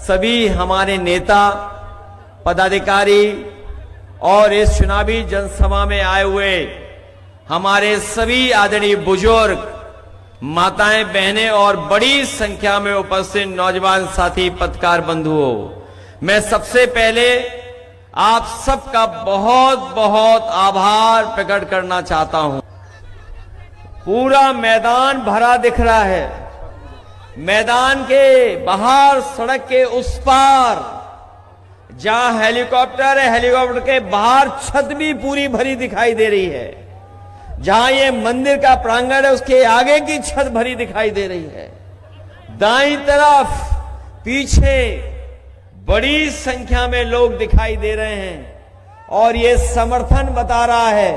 सभी हमारे नेता, पदाधिकारी और इस चुनावी जनसभा में आए हुए हमारे सभी आदरणीय बुजुर्ग, माताएं, बहनें और बड़ी संख्या में उपस्थित नौजवान साथी, पत्रकार बंधुओं, मैं सबसे पहले आप सबका बहुत बहुत आभार प्रकट करना चाहता हूं। पूरा मैदान भरा दिख रहा है। मैदान के बाहर, सड़क के उस पार जहां हेलीकॉप्टर है, हेलीकॉप्टर के बाहर छत भी पूरी भरी दिखाई दे रही है। जहां ये मंदिर का प्रांगण है, उसके आगे की छत भरी दिखाई दे रही है। दाईं तरफ, पीछे बड़ी संख्या में लोग दिखाई दे रहे हैं और ये समर्थन बता रहा है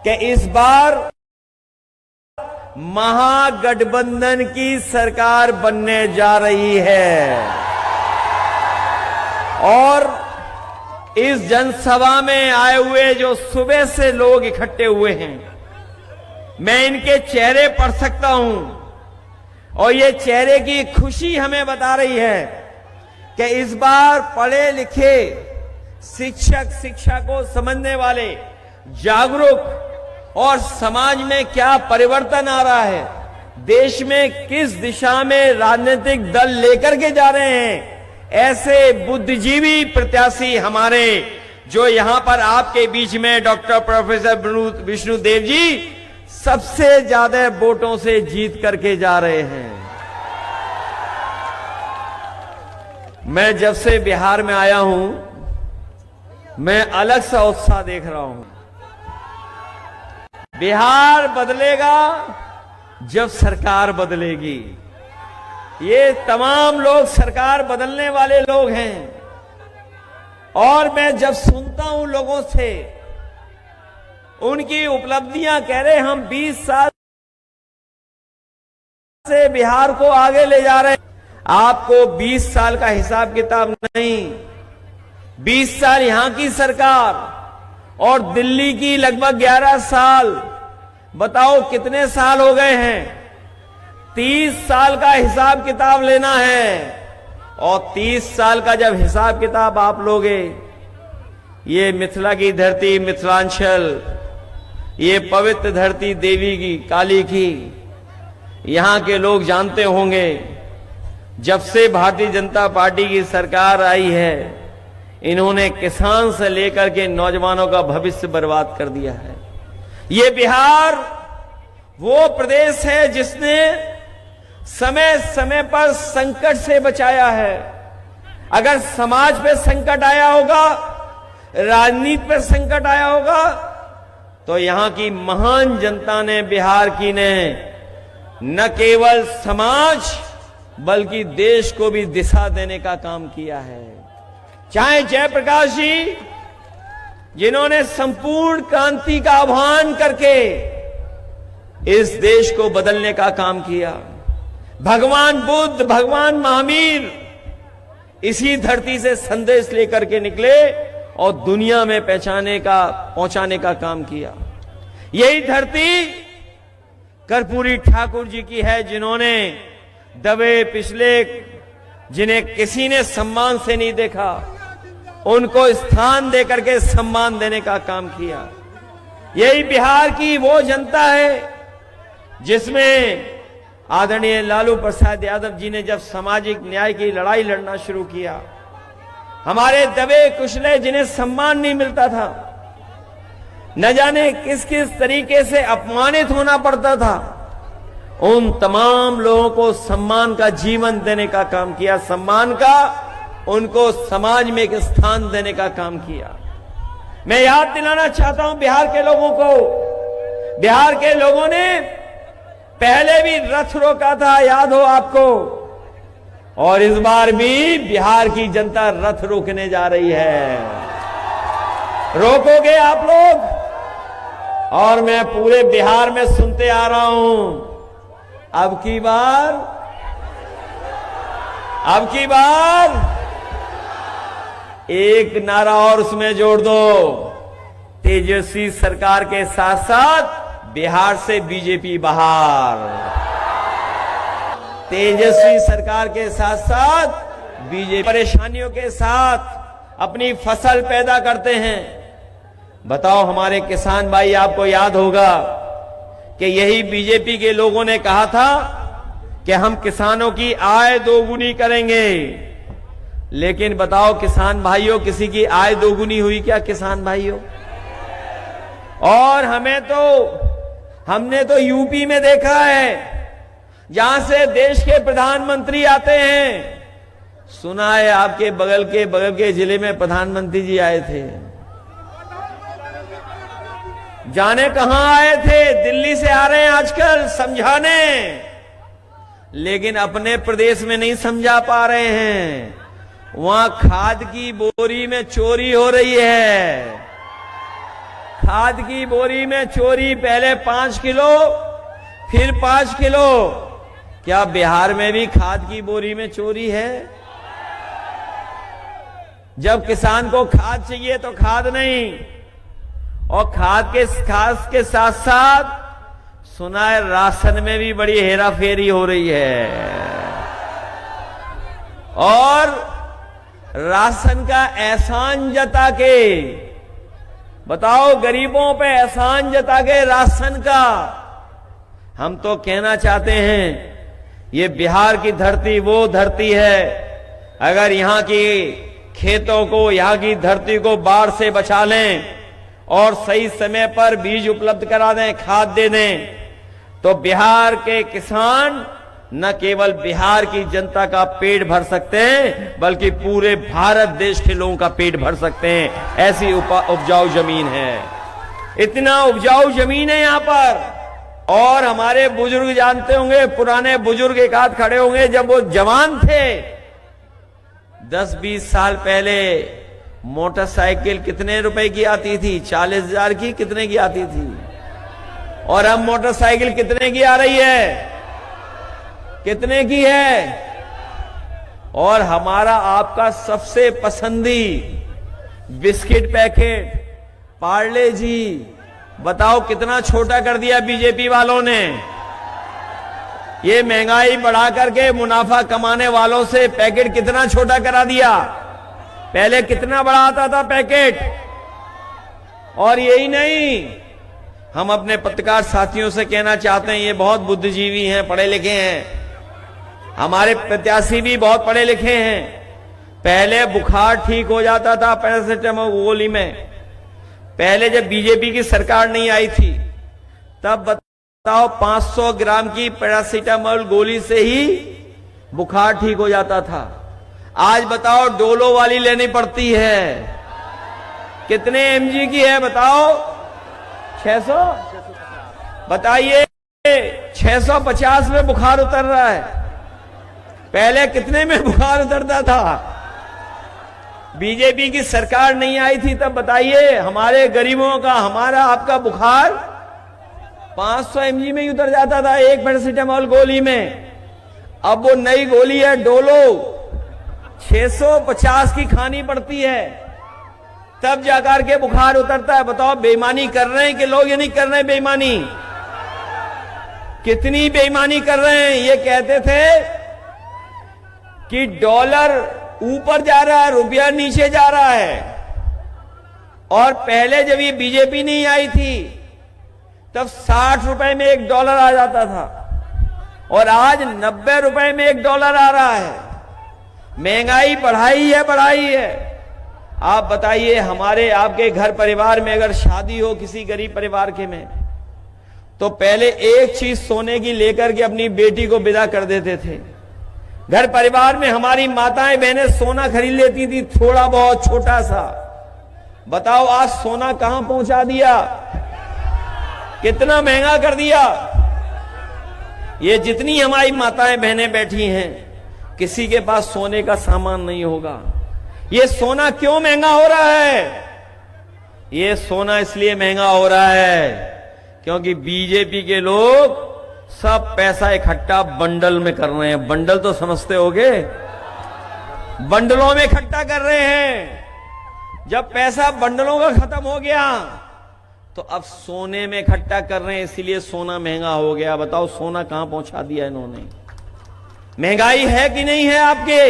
कि इस बार महागठबंधन की सरकार बनने जा रही है। और इस जनसभा में आए हुए जो सुबह से लोग इकट्ठे हुए हैं, मैं इनके चेहरे पढ़ सकता हूं और ये चेहरे की खुशी हमें बता रही है कि इस बार पढ़े लिखे शिक्षक, शिक्षा को समझने वाले, जागरूक और समाज में क्या परिवर्तन आ रहा है, देश में किस दिशा में राजनीतिक दल लेकर के जा रहे हैं, ऐसे बुद्धिजीवी प्रत्याशी हमारे जो यहां पर आपके बीच में डॉक्टर प्रोफेसर विष्णुदेव जी सबसे ज्यादा वोटों से जीत करके जा रहे हैं। मैं जब से बिहार में आया हूं, मैं अलग सा उत्साह देख रहा हूं। बिहार बदलेगा जब सरकार बदलेगी। ये तमाम लोग सरकार बदलने वाले लोग हैं। और मैं जब सुनता हूं लोगों से उनकी उपलब्धियां, कह रहे हम 20 साल से बिहार को आगे ले जा रहे हैं। आपको 20 साल का हिसाब किताब नहीं, 20 साल यहां की सरकार और दिल्ली की लगभग 11 साल, बताओ कितने साल हो गए हैं। 30 साल का हिसाब किताब लेना है और 30 साल का जब हिसाब किताब आप लोगे, ये मिथिला की धरती, मिथिलांचल, ये पवित्र धरती देवी की, काली की, यहां के लोग जानते होंगे जब से भारतीय जनता पार्टी की सरकार आई है, इन्होंने किसान से लेकर के नौजवानों का भविष्य बर्बाद कर दिया है। ये बिहार वो प्रदेश है जिसने समय समय पर संकट से बचाया है। अगर समाज पे संकट आया होगा, राजनीति पे संकट आया होगा, तो यहां की महान जनता ने, बिहार की ने, न केवल समाज बल्कि देश को भी दिशा देने का काम किया है। चाहे जयप्रकाश जी, जिन्होंने संपूर्ण क्रांति का आह्वान करके इस देश को बदलने का काम किया, भगवान बुद्ध, भगवान महावीर इसी धरती से संदेश लेकर के निकले और दुनिया में पहुंचाने का काम किया। यही धरती कर्पूरी ठाकुर जी की है, जिन्होंने दबे पिछले, जिन्हें किसी ने सम्मान से नहीं देखा, उनको स्थान देकर के सम्मान देने का काम किया। यही बिहार की वो जनता है जिसमें आदरणीय लालू प्रसाद यादव जी ने जब सामाजिक न्याय की लड़ाई लड़ना शुरू किया, हमारे दबे कुचले, जिन्हें सम्मान नहीं मिलता था, न जाने किस किस तरीके से अपमानित होना पड़ता था, उन तमाम लोगों को सम्मान का जीवन देने का काम किया, सम्मान का उनको समाज में एक स्थान देने का काम किया। मैं याद दिलाना चाहता हूं बिहार के लोगों को, बिहार के लोगों ने पहले भी रथ रोका था, याद हो आपको, और इस बार भी बिहार की जनता रथ रोकने जा रही है। रोकोगे आप लोग? और मैं पूरे बिहार में सुनते आ रहा हूं, अब की बार एक नारा और उसमें जोड़ दो, तेजस्वी सरकार के साथ साथ बिहार से बीजेपी बाहर। तेजस्वी सरकार के साथ साथ बीजेपी परेशानियों के साथ अपनी फसल पैदा करते हैं। बताओ हमारे किसान भाई, आपको याद होगा कि यही बीजेपी के लोगों ने कहा था कि हम किसानों की आय दोगुनी करेंगे। लेकिन बताओ किसान भाइयों, किसी की आय दोगुनी हुई क्या किसान भाइयों? और हमने तो यूपी में देखा है, जहां से देश के प्रधानमंत्री आते हैं। सुना है आपके बगल के जिले में प्रधानमंत्री जी आए थे। जाने कहां आए थे? दिल्ली से आ रहे हैं आजकल समझाने, लेकिन अपने प्रदेश में नहीं समझा पा रहे हैं। वहां खाद की बोरी में चोरी हो रही है। खाद की बोरी में चोरी, पहले 5 किलो फिर 5 किलो। क्या बिहार में भी खाद की बोरी में चोरी है? जब किसान को खाद चाहिए तो खाद नहीं, और खाद के साथ साथ सुना है राशन में भी बड़ी हेराफेरी हो रही है। और राशन का एहसान जता के, बताओ गरीबों पे एहसान जता के राशन का। हम तो कहना चाहते हैं, ये बिहार की धरती वो धरती है, अगर यहां की खेतों को, यहां की धरती को बाढ़ से बचा लें और सही समय पर बीज उपलब्ध करा दें, खाद दे दें, तो बिहार के किसान न केवल बिहार की जनता का पेट भर सकते हैं, बल्कि पूरे भारत देश के लोगों का पेट भर सकते हैं। ऐसी उपजाऊ जमीन है, इतना उपजाऊ जमीन है यहां पर। और हमारे बुजुर्ग जानते होंगे, पुराने बुजुर्ग एक आध खड़े होंगे, जब वो जवान थे 10-20 साल पहले मोटरसाइकिल कितने रुपए की आती थी? 40,000 की, कितने की आती थी? और अब मोटरसाइकिल कितने की आ रही है? कितने की है? और हमारा आपका सबसे पसंदी बिस्किट पैकेट पार्ले जी, बताओ कितना छोटा कर दिया बीजेपी वालों ने। ये महंगाई बढ़ा करके मुनाफा कमाने वालों से पैकेट कितना छोटा करा दिया। पहले कितना बड़ा आता था पैकेट। और यही नहीं, हम अपने पत्रकार साथियों से कहना चाहते हैं, ये बहुत बुद्धिजीवी हैं, पढ़े लिखे हैं, हमारे प्रत्याशी भी बहुत पढ़े लिखे हैं। पहले बुखार ठीक हो जाता था पैरासिटामोल गोली में। पहले जब बीजेपी की सरकार नहीं आई थी, तब बताओ 500 ग्राम की पैरासिटामोल गोली से ही बुखार ठीक हो जाता था। आज बताओ डोलो वाली लेनी पड़ती है। कितने एमजी की है बताओ? 600। बताइए 650 में बुखार उतर रहा है। पहले कितने में बुखार उतरता था? बीजेपी की सरकार नहीं आई थी तब बताइए, हमारे गरीबों का, हमारा आपका बुखार 500 एमजी में ही उतर जाता था एक पैरासिटामोल गोली में। अब वो नई गोली है डोलो, 650 की खानी पड़ती है, तब जाकर के बुखार उतरता है। बताओ बेईमानी कर रहे हैं कि लोग ये नहीं कर रहे हैं बेईमानी? कितनी बेईमानी कर रहे हैं। ये कहते थे कि डॉलर ऊपर जा रहा है, रुपया नीचे जा रहा है। और पहले जब ये बीजेपी नहीं आई थी तब 60 रुपए में $1 आ जाता था, और आज 90 रुपए में $1 आ रहा है। महंगाई बढ़ाई है। आप बताइए, हमारे आपके घर परिवार में अगर शादी हो किसी गरीब परिवार के में, तो पहले एक चीज सोने की लेकर के अपनी बेटी को विदा कर देते थे। घर परिवार में हमारी माताएं बहनें सोना खरीद लेती थी, थोड़ा बहुत छोटा सा। बताओ आज सोना कहां पहुंचा दिया, कितना महंगा कर दिया। ये जितनी हमारी माताएं बहनें बैठी हैं, किसी के पास सोने का सामान नहीं होगा। ये सोना क्यों महंगा हो रहा है? ये सोना इसलिए महंगा हो रहा है क्योंकि बीजेपी के लोग सब पैसा इकट्ठा बंडल में कर रहे हैं। बंडल तो समझते होगे, बंडलों में इकट्ठा कर रहे हैं। जब पैसा बंडलों का खत्म हो गया तो अब सोने में इकट्ठा कर रहे हैं, इसीलिए सोना महंगा हो गया। बताओ सोना कहां पहुंचा दिया इन्होंने? महंगाई है कि नहीं है आपके?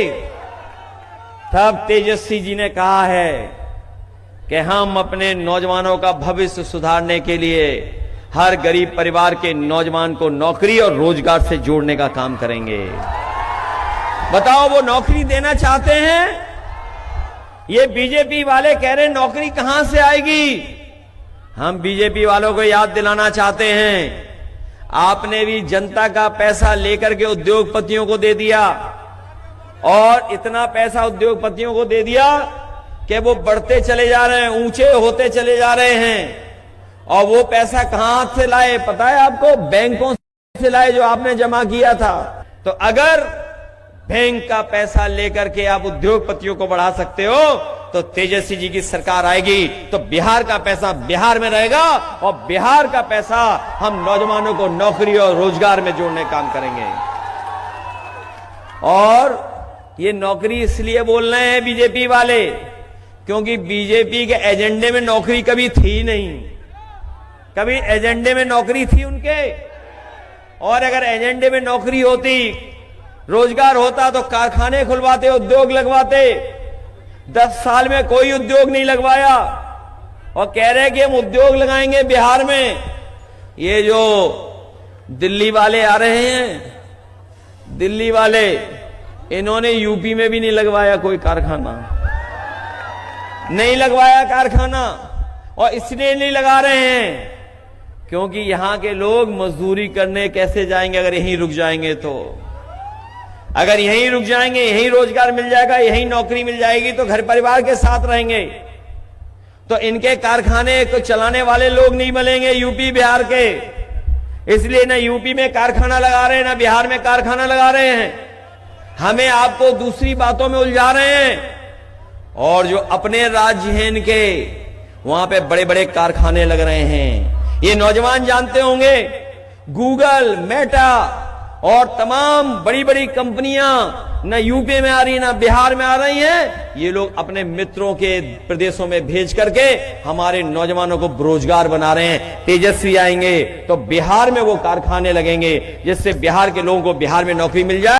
तब तेजस्वी जी ने कहा है कि हम अपने नौजवानों का भविष्य सुधारने के लिए हर गरीब परिवार के नौजवान को नौकरी और रोजगार से जोड़ने का काम करेंगे। बताओ, वो नौकरी देना चाहते हैं? ये बीजेपी वाले कह रहे हैं नौकरी कहां से आएगी। हम बीजेपी वालों को याद दिलाना चाहते हैं, आपने भी जनता का पैसा लेकर के उद्योगपतियों को दे दिया, और इतना पैसा उद्योगपतियों को दे दिया कि वो बढ़ते चले जा रहे हैं, ऊंचे होते चले जा रहे हैं। और वो पैसा कहां हाथ से लाए पता है आपको? बैंकों से लाए, जो आपने जमा किया था। तो अगर बैंक का पैसा लेकर के आप उद्योगपतियों को बढ़ा सकते हो, तो तेजस्वी जी की सरकार आएगी तो बिहार का पैसा बिहार में रहेगा, और बिहार का पैसा हम नौजवानों को नौकरी और रोजगार में जोड़ने का काम करेंगे। और ये नौकरी इसलिए बोल रहे हैं बीजेपी वाले, क्योंकि बीजेपी के एजेंडे में नौकरी कभी थी नहीं। कभी एजेंडे में नौकरी थी उनके? और अगर एजेंडे में नौकरी होती, रोजगार होता, तो कारखाने खुलवाते, उद्योग लगवाते। 10 साल में कोई उद्योग नहीं लगवाया, और कह रहे कि हम उद्योग लगाएंगे बिहार में। ये जो दिल्ली वाले आ रहे हैं, दिल्ली वाले, इन्होंने यूपी में भी नहीं लगवाया कोई कारखाना, नहीं लगवाया कारखाना। और इसलिए नहीं लगा रहे हैं क्योंकि यहां के लोग मजदूरी करने कैसे जाएंगे अगर यहीं रुक जाएंगे तो? अगर यहीं रुक जाएंगे, यहीं रोजगार मिल जाएगा, यहीं नौकरी मिल जाएगी, तो घर परिवार के साथ रहेंगे। तो इनके कारखाने को चलाने वाले लोग नहीं मिलेंगे यूपी बिहार के, इसलिए ना यूपी में कारखाना लगा रहे हैं, ना बिहार में कारखाना लगा रहे हैं। हमें आपको दूसरी बातों में उलझा रहे हैं, और जो अपने राज्य हैं इनके, वहां पे बड़े बड़े कारखाने लग रहे हैं। ये नौजवान जानते होंगे, गूगल, मेटा और तमाम बड़ी बड़ी कंपनियां न यूपी में आ रही ना बिहार में आ रही हैं। ये लोग अपने मित्रों के प्रदेशों में भेज करके हमारे नौजवानों को बेरोजगार बना रहे हैं। तेजस्वी आएंगे तो बिहार में वो कारखाने लगेंगे, जिससे बिहार के लोगों को बिहार में नौकरी मिल जाए।